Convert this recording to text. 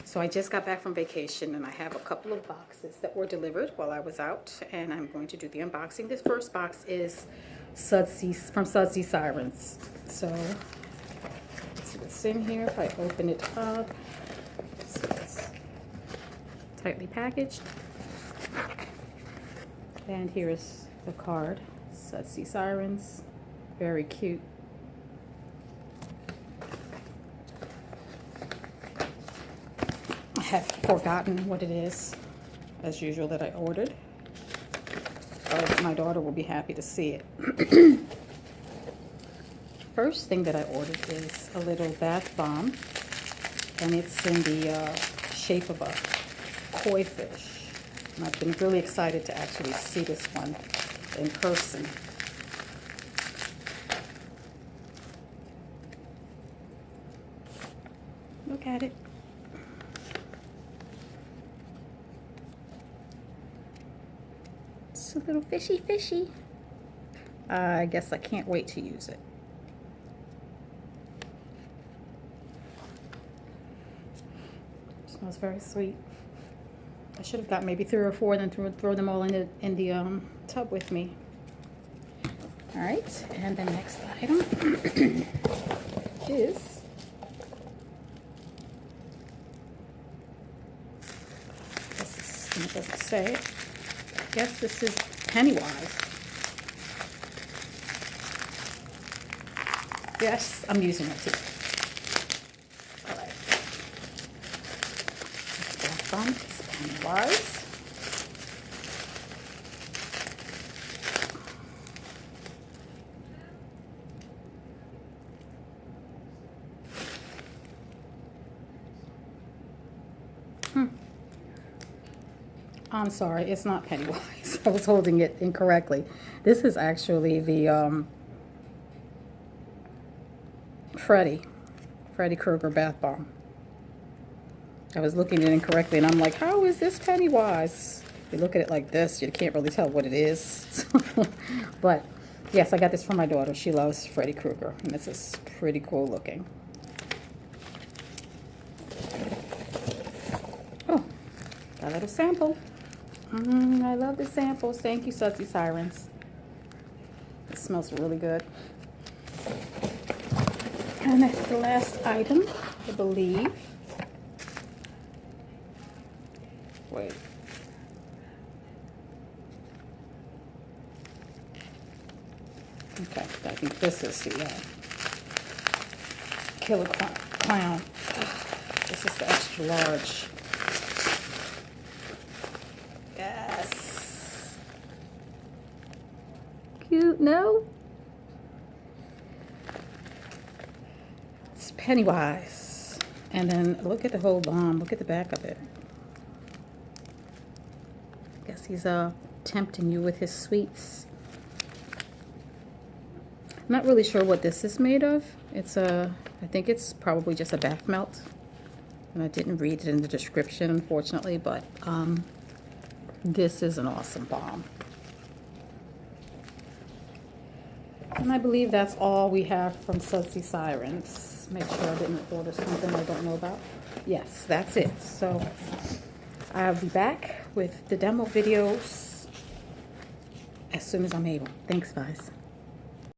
So I just got back from vacation and I have a couple of boxes that were delivered while I was out, and I'm going to do the unboxing. This first box is from Sudsy Sirens. So let's see what's in here. If I open it up, so it's tightly packaged. And here is the card, Sudsy Sirens, very cute. I have forgotten what it is, as usual, that I ordered. But my daughter will be happy to see it. First thing that I ordered is a little bath bomb, and it's in the shape of a koi fish. And I've been really excited to actually see this one in person. Look at it. It's a little fishy. I guess I can't wait to use it. Smells very sweet. I should have got maybe 3 or 4 and then throw them all in the tub with me. All right, and the next item is it doesn't say it. I guess this is Pennywise. Yes, I'm using it too. All right. This one is Pennywise. I'm sorry, it's not Pennywise. I was holding it incorrectly. This is actually the Freddy Krueger bath bomb. I was looking at it incorrectly, and I'm like, how is this Pennywise? If you look at it like this, you can't really tell what it is. But yes, I got this from my daughter. She loves Freddy Krueger, and this is pretty cool looking. Oh, got a little sample. I love the samples. Thank you, Sudsy Sirens. It smells really good. And that's the last item, I believe. Wait. Okay, I think this is the Killer Clown. This is the extra large. Yes. Cute, no? It's Pennywise. And then look at the whole bomb. Look at the back of it. I guess he's tempting you with his sweets. I'm not really sure what this is made of. It's I think it's probably just a bath melt. And I didn't read it in the description, unfortunately, but this is an awesome bomb. And I believe that's all we have from Sudsy Sirens. Make sure I didn't order something I don't know about. Yes, that's it. So I'll be back with the demo videos as soon as I'm able. Thanks, guys.